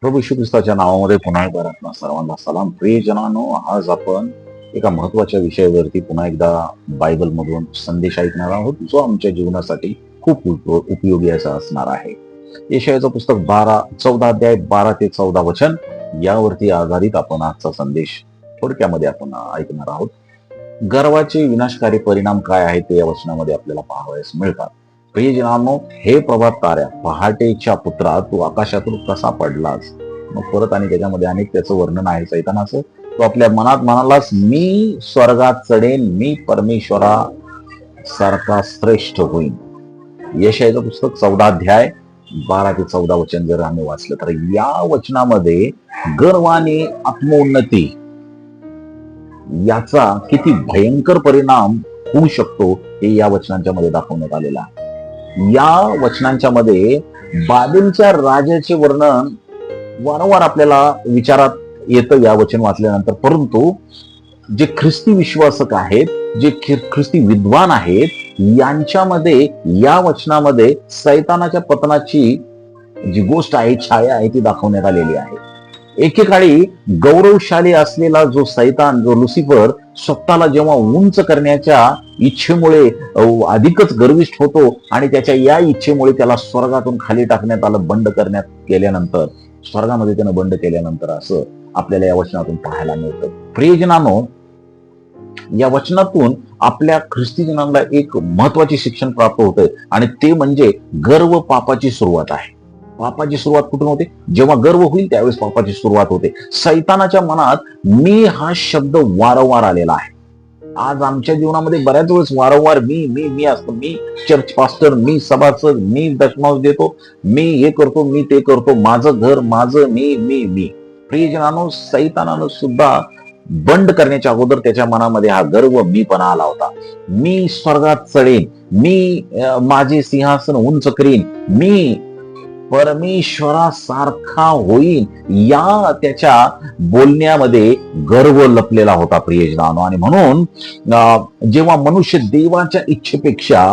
प्रभू येशू ख्रिस्ताच्या नावामध्ये पुन्हा एकदा आपणा सर्वांना सलाम. प्रियजनांनो, आज आपण एका महत्वाच्या विषयावरती पुन्हा एकदा बायबल मधून संदेश ऐकणार आहोत, जो आमच्या जीवनासाठी खूप उपयोगी असा असणार आहे. यशायाचं पुस्तक 14 अध्याय 12 ते 14 वचन यावरती आधारित आपण आजचा संदेश थोडक्यामध्ये आपण ऐकणार आहोत. गर्वाचे विनाशकारी परिणाम काय आहेत ते या वचनामध्ये आपल्याला पाहावयास मिळतात. प्रियजनांनो, हे प्रभात ताऱ्या, पहाटेच्या पुत्रा, तू आकाशातून कसा पडलास. मग परत आणि त्याच्यामध्ये अनेक त्याचं वर्णन आहे सैतानाचं. तो आपल्या मनात म्हणालास, मी स्वर्गात चढेन, मी परमेश्वरा सारखा श्रेष्ठ होईन. यशायाचं पुस्तक 14 अध्याय 12 ते 14 वचन जर आम्ही वाचलं तर या वचनामध्ये गर्वाने आत्मोन्नती याचा किती भयंकर परिणाम होऊ शकतो हे या वचनांच्या मध्ये दाखवण्यात आलेला आहे. या वचनांच्या मध्ये बाबेलच्या राजाचे वर्णन वारंवार आपल्याला विचारात येतं या वचन वाचल्यानंतर. परंतु जे ख्रिस्ती विश्वासक आहेत, जे ख्रिस्ती विद्वान आहेत, यांच्यामध्ये या वचनामध्ये सैतानाच्या पतनाची जी गोष्ट आहे, छाया आहे, ती दाखवण्यात आलेली आहे. एकेकाळी गौरवशाली असलेला जो सैतान, जो लुसिफर, स्वतःला जेव्हा उंच करण्याच्या इच्छेमुळे अधिकच गर्विष्ठ होतो आणि त्याच्या या इच्छेमुळे त्याला स्वर्गातून खाली टाकण्यात आलं, बंड करण्यात गेल्यानंतर, स्वर्गामध्ये त्यानं बंड केल्यानंतर असं आपल्याला या वचनातून पाहायला मिळतं. प्रियजनांनो, या वचनातून आपल्या ख्रिस्ती जनांना एक महत्वाचे शिक्षण प्राप्त होतं आणि ते म्हणजे गर्व पापाची सुरुवात आहे. पापाची सुरुवात कुठून होते? जेव्हा गर्व होईल त्यावेळेस पापाची सुरुवात होते. सैतानाच्या मनात मी हा शब्द वारंवार आलेला आहे. आज आमच्या जीवनामध्ये बऱ्याच वेळेस वारंवार मी मी मी असतो. मी चर्च पास्टर, मी सभासद, मी दशमांश देतो, मी हे करतो, मी ते करतो, माझं घर, माझं, मी मी मी. प्रियजनांनो, सैतानानं सुद्धा बंड करण्याच्या अगोदर त्याच्या मनामध्ये हा गर्व मीपणा आला होता. मी स्वर्गात चढेन, मी माझे सिंहासन उंच करीन, मी परमेश्वरासारखा होईल, या त्याच्या बोलण्यामध्ये गर्व लपलेला होता प्रियजनांनो. आणि म्हणून जेव्हा मनुष्य देवाच्या इच्छेपेक्षा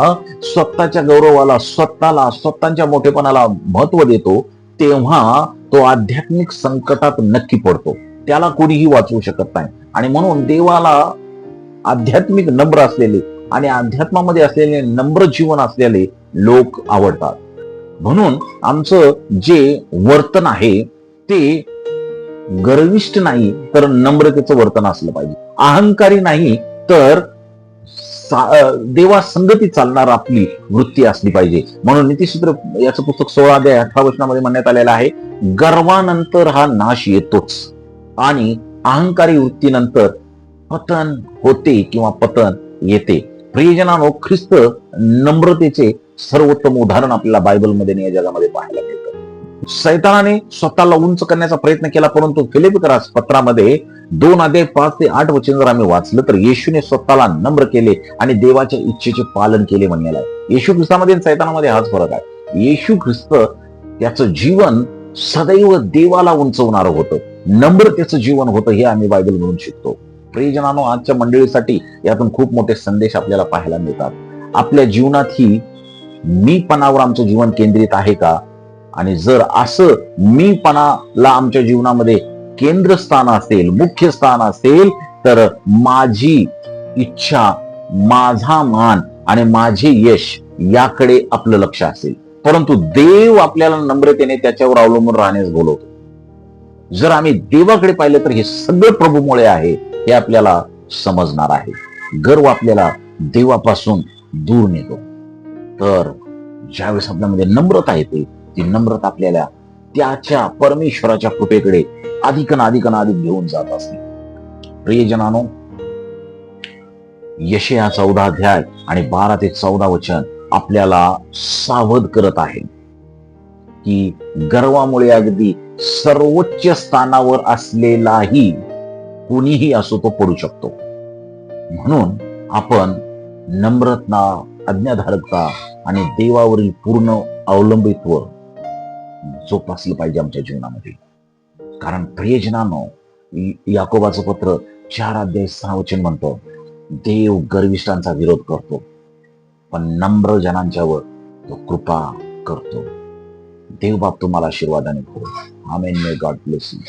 स्वतःच्या गौरवाला, स्वतःच्या मोठेपणाला महत्व देतो, तेव्हा तो आध्यात्मिक संकटात नक्की पडतो. त्याला कोणीही वाचवू शकत नाही. आणि म्हणून देवाला आध्यात्मिक नम्र असलेले आणि अध्यात्मामध्ये असलेले नम्र जीवन असलेले लोक आवडतात. म्हणून आमचं जे वर्तन आहे ते गर्विष्ठ नाही तर नम्रतेचं वर्तन असलं पाहिजे. अहंकारी नाही तर देवा संगती चालणार आपली वृत्ती असली पाहिजे. म्हणून नीतिसूत्र याचं पुस्तक 16 अध्याय 18 वचनामध्ये म्हणण्यात आलेलं आहे, गर्वानंतर हा नाश येतोच आणि अहंकारी वृत्तीनंतर पतन होते किंवा पतन येते. प्रियजनांनो, ख्रिस्त नम्रतेचे सर्वोत्तम उदाहरण आपल्याला बायबलमध्ये या जगामध्ये पाहायला मिळतं. सैतानाने स्वतःला उंच करण्याचा प्रयत्न केला, परंतु फिलिपिकर पत्रामध्ये 2 अध्याय 5 ते 8 वचन जर आम्ही वाचलं तर येशूने स्वतःला नम्र केले आणि देवाच्या इच्छेचे पालन केले म्हणलेलं आहे. येशू ख्रिस्तामध्ये आणि सैतानामध्ये हाच फरक आहे. येशू ख्रिस्त त्याचं जीवन सदैव देवाला उंचवणारं होतं, नम्रतेचं जीवन होतं, हे आम्ही बायबलमधून शिकतो. प्रियजनांनो, आजच्या मंडळीसाठी यातून खूप मोठे संदेश आपल्याला पाहायला मिळतात. आपल्या जीवनात ही मीपणावर आमचं जीवन केंद्रित आहे का? आणि जर असं मीपणाला आमच्या जीवनामध्ये केंद्रस्थान असेल, मुख्य स्थान असेल, तर माझी इच्छा, माझा मान आणि माझे यश याकडे आपलं लक्ष असेल. परंतु देव आपल्याला नम्रतेने त्याच्यावर अवलंबून राहण्यास बोलवतो. जर आम्ही देवाकडे पाहिलं तर हे सगळं प्रभूमुळे आहे, हे आपल्याला समजणार आहे. गर्व आपल्याला देवापासून दूर नेतो. तर ज्यावेळेस आपल्यामध्ये नम्रता येते, ती नम्रता आपल्याला त्याच्या परमेश्वराच्या कृपेकडे अधिक घेऊन जात असते. प्रियजनांनो, यशाया 14 अध्याय आणि 12 ते 14 वचन आपल्याला सावध करत आहे की गर्वामुळे अगदी सर्वोच्च स्थानावर असलेलाही कोणीही असो तो पडू शकतो. म्हणून आपण नम्रता, आज्ञाधारकता आणि देवावरील पूर्ण अवलंबित्व जोपासलं पाहिजे आमच्या जीवनामध्ये. कारण प्रियजनांनो, याकोबाचं पत्र 4 अध्याय 6 वचन म्हणतो, देव गर्विष्ठांचा विरोध करतो पण नम्र जनांच्यावर तो कृपा करतो. देव बाप तुम्हाला आशीर्वादाने भरो. Amen. May God bless you.